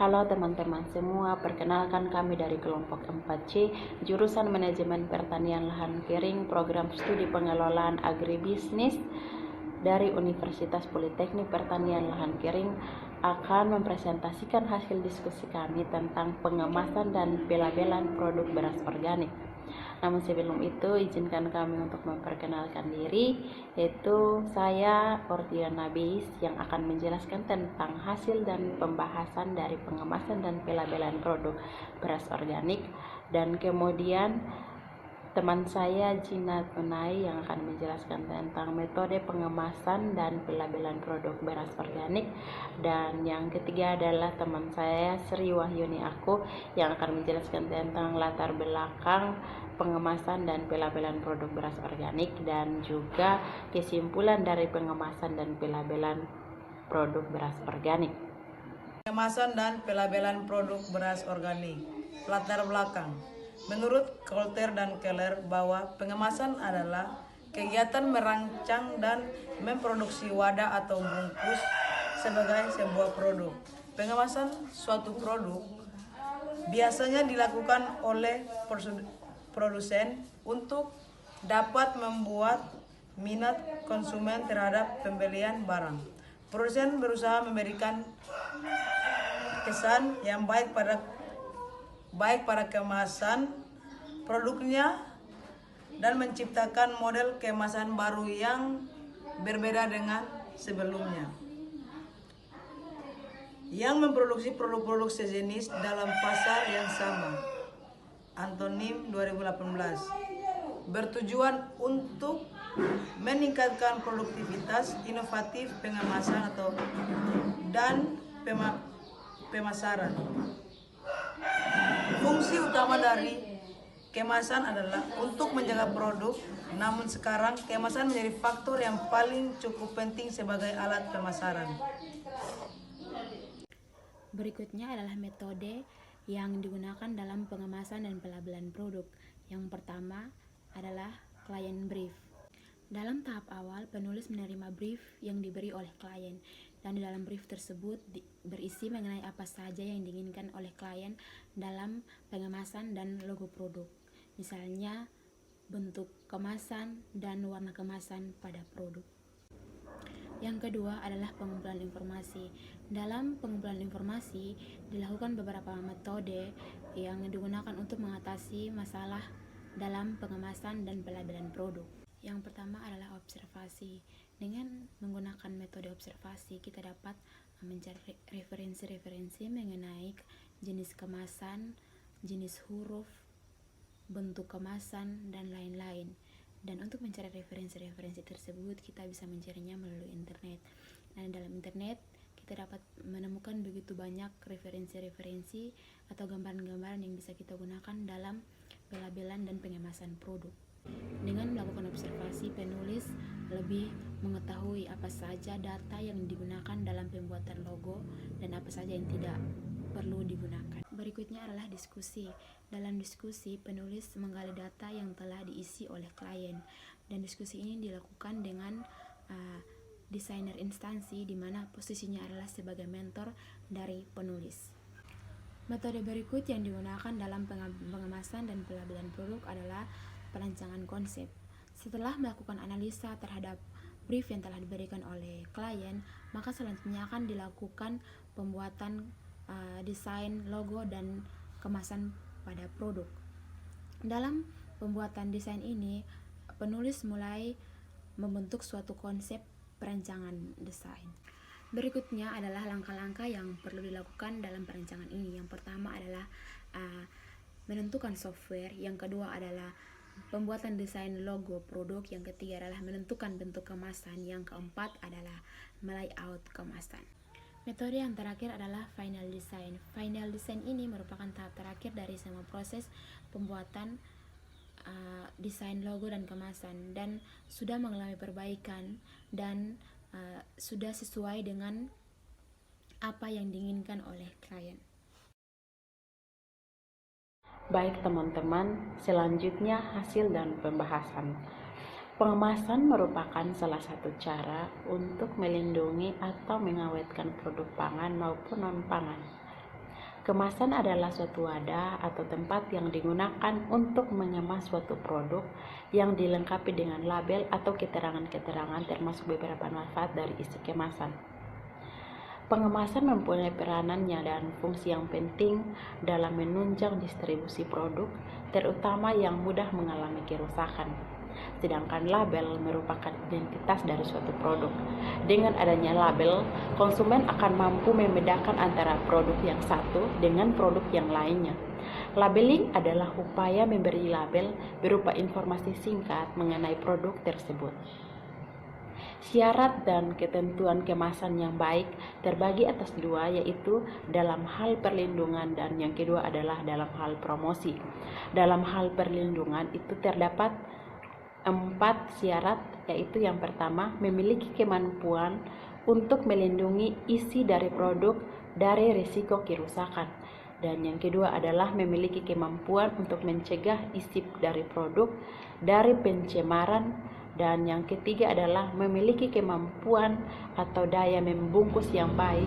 Halo teman-teman semua, perkenalkan kami dari kelompok 4C, jurusan Manajemen Pertanian Lahan Kering, program studi pengelolaan agribisnis dari Universitas Politeknik Pertanian Lahan Kering, akan mempresentasikan hasil diskusi kami tentang pengemasan dan pelabelan produk beras organik. Namun sebelum itu, izinkan kami untuk memperkenalkan diri, yaitu saya Ortiana Beis yang akan menjelaskan tentang hasil dan pembahasan dari pengemasan dan pelabelan produk beras organik, dan kemudian teman saya Gina Tunai yang akan menjelaskan tentang metode pengemasan dan pelabelan produk beras organik, dan yang ketiga adalah teman saya Sri Wahyuni aku yang akan menjelaskan tentang latar belakang pengemasan dan pelabelan produk beras organik dan juga kesimpulan dari pengemasan dan pelabelan produk beras organik. Pengemasan dan pelabelan produk beras organik. Latar belakang. Menurut Coulter dan Keller bahwa pengemasan adalah kegiatan merancang dan memproduksi wadah atau bungkus sebagai sebuah produk. Pengemasan suatu produk biasanya dilakukan oleh produsen untuk dapat membuat minat konsumen terhadap pembelian barang. Produsen berusaha memberikan kesan yang baik pada kemasan produknya dan menciptakan model kemasan baru yang berbeda dengan sebelumnya, yang memproduksi produk-produk sejenis dalam pasar yang sama. Antonim 2018 bertujuan untuk meningkatkan produktivitas, inovatif pengemasan dan pemasaran. Fungsi utama dari kemasan adalah untuk menjaga produk, namun sekarang kemasan menjadi faktor yang paling cukup penting sebagai alat pemasaran. Berikutnya adalah metode yang digunakan dalam pengemasan dan pelabelan produk. Yang pertama adalah client brief. Dalam tahap awal, penulis menerima brief yang diberi oleh klien, dan di dalam brief tersebut berisi mengenai apa saja yang diinginkan oleh klien dalam pengemasan dan logo produk. Misalnya, bentuk kemasan dan warna kemasan pada produk. Yang kedua adalah pengumpulan informasi. Dalam pengumpulan informasi dilakukan beberapa metode yang digunakan untuk mengatasi masalah dalam pengemasan dan pelabelan produk. Yang pertama adalah observasi. Dengan menggunakan metode observasi, kita dapat mencari referensi-referensi mengenai jenis kemasan, jenis huruf, bentuk kemasan, dan lain-lain. Dan untuk mencari referensi-referensi tersebut, kita bisa mencarinya melalui internet. Nah, dalam internet kita dapat menemukan begitu banyak referensi-referensi atau gambaran-gambaran yang bisa kita gunakan dalam pelabelan dan pengemasan produk. Dengan melakukan observasi, penulis lebih mengetahui apa saja data yang digunakan dalam pembuatan logo dan apa saja yang tidak perlu digunakan. Berikutnya adalah diskusi. Dalam diskusi, penulis menggali data yang telah diisi oleh klien, dan diskusi ini dilakukan dengan desainer instansi di mana posisinya adalah sebagai mentor dari penulis. Metode berikut yang digunakan dalam pengemasan dan pelabelan produk adalah perancangan konsep. Setelah melakukan analisa terhadap brief yang telah diberikan oleh klien, maka selanjutnya akan dilakukan pembuatan desain logo dan kemasan pada produk. Dalam pembuatan desain ini, penulis mulai membentuk suatu konsep perancangan desain. Berikutnya adalah langkah-langkah yang perlu dilakukan dalam perancangan ini. Yang pertama adalah menentukan software, yang kedua adalah pembuatan desain logo produk, yang ketiga adalah menentukan bentuk kemasan, yang keempat adalah layout kemasan. Metode yang terakhir adalah final design. Final design ini merupakan tahap terakhir dari semua proses pembuatan desain logo dan kemasan, dan sudah mengalami perbaikan dan sudah sesuai dengan apa yang diinginkan oleh klien. Baik teman-teman, selanjutnya hasil dan pembahasan. Pengemasan merupakan salah satu cara untuk melindungi atau mengawetkan produk pangan maupun non-pangan. Kemasan adalah suatu wadah atau tempat yang digunakan untuk mengemas suatu produk yang dilengkapi dengan label atau keterangan-keterangan termasuk beberapa manfaat dari isi kemasan. Pengemasan mempunyai peranannya dan fungsi yang penting dalam menunjang distribusi produk, terutama yang mudah mengalami kerusakan. Sedangkan label merupakan identitas dari suatu produk. Dengan adanya label, konsumen akan mampu membedakan antara produk yang satu dengan produk yang lainnya. Labeling adalah upaya memberi label berupa informasi singkat mengenai produk tersebut. Syarat dan ketentuan kemasan yang baik terbagi atas dua, yaitu dalam hal perlindungan dan yang kedua adalah dalam hal promosi. Dalam hal perlindungan itu terdapat 4 syarat, yaitu yang pertama, memiliki kemampuan untuk melindungi isi dari produk dari risiko kerusakan. Dan yang kedua adalah memiliki kemampuan untuk mencegah isi dari produk dari pencemaran. Dan yang ketiga adalah memiliki kemampuan atau daya membungkus yang baik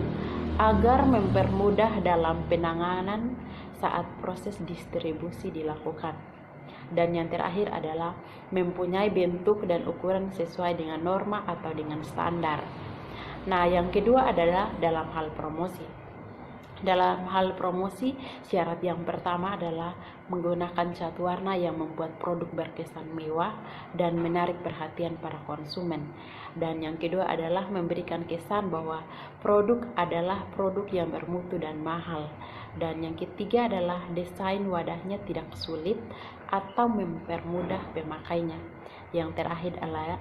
agar mempermudah dalam penanganan saat proses distribusi dilakukan. Dan yang terakhir adalah mempunyai bentuk dan ukuran sesuai dengan norma atau dengan standar. Nah, yang kedua adalah dalam hal promosi. Dalam hal promosi, syarat yang pertama adalah menggunakan cat warna yang membuat produk berkesan mewah dan menarik perhatian para konsumen. Dan yang kedua adalah memberikan kesan bahwa produk adalah produk yang bermutu dan mahal. Dan yang ketiga adalah desain wadahnya tidak sulit atau mempermudah pemakainya. Yang terakhir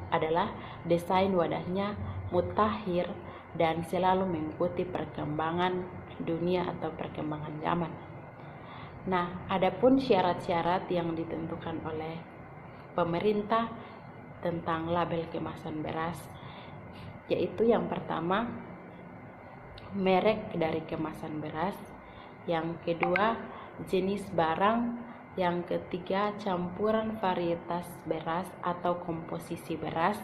adalah desain wadahnya mutakhir dan selalu mengikuti perkembangan dunia atau perkembangan zaman. Nah, adapun syarat-syarat yang ditentukan oleh pemerintah tentang label kemasan beras, yaitu yang pertama, merek dari kemasan beras, yang kedua, jenis barang, yang ketiga, campuran varietas beras atau komposisi beras,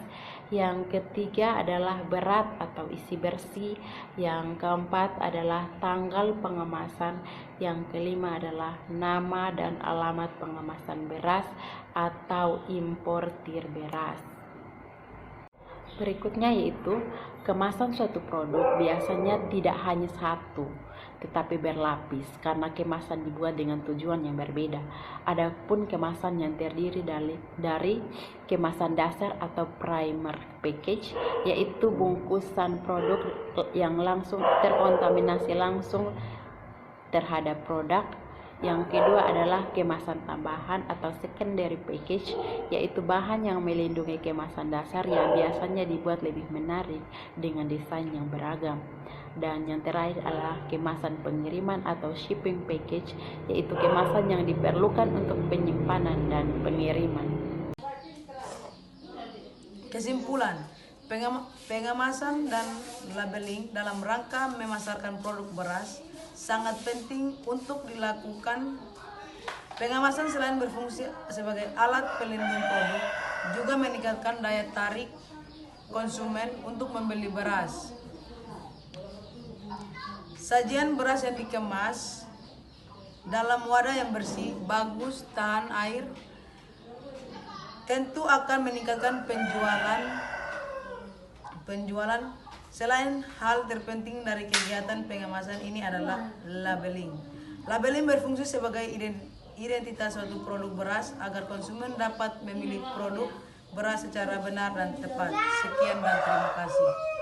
yang ketiga adalah berat atau isi bersih, yang keempat adalah tanggal pengemasan, yang kelima adalah nama dan alamat pengemasan beras atau importir beras. Berikutnya yaitu kemasan suatu produk biasanya tidak hanya satu, tetapi berlapis karena kemasan dibuat dengan tujuan yang berbeda. Adapun kemasan yang terdiri dari kemasan dasar atau primer package, yaitu bungkusan produk yang langsung terkontaminasi langsung terhadap produk. Yang kedua adalah kemasan tambahan atau secondary package, yaitu bahan yang melindungi kemasan dasar yang biasanya dibuat lebih menarik dengan desain yang beragam. Dan yang terakhir adalah kemasan pengiriman atau shipping package, yaitu kemasan yang diperlukan untuk penyimpanan dan pengiriman. Kesimpulan, pengemasan dan labeling dalam rangka memasarkan produk beras sangat penting untuk dilakukan. Pengemasan selain berfungsi sebagai alat pelindung produk, juga meningkatkan daya tarik konsumen untuk membeli beras. Sajian beras yang dikemas dalam wadah yang bersih, bagus, tahan air, tentu akan meningkatkan penjualan. Selain hal terpenting dari kegiatan pengemasan ini adalah labeling. Labeling berfungsi sebagai identitas suatu produk beras agar konsumen dapat memilih produk beras secara benar dan tepat. Sekian dan terima kasih.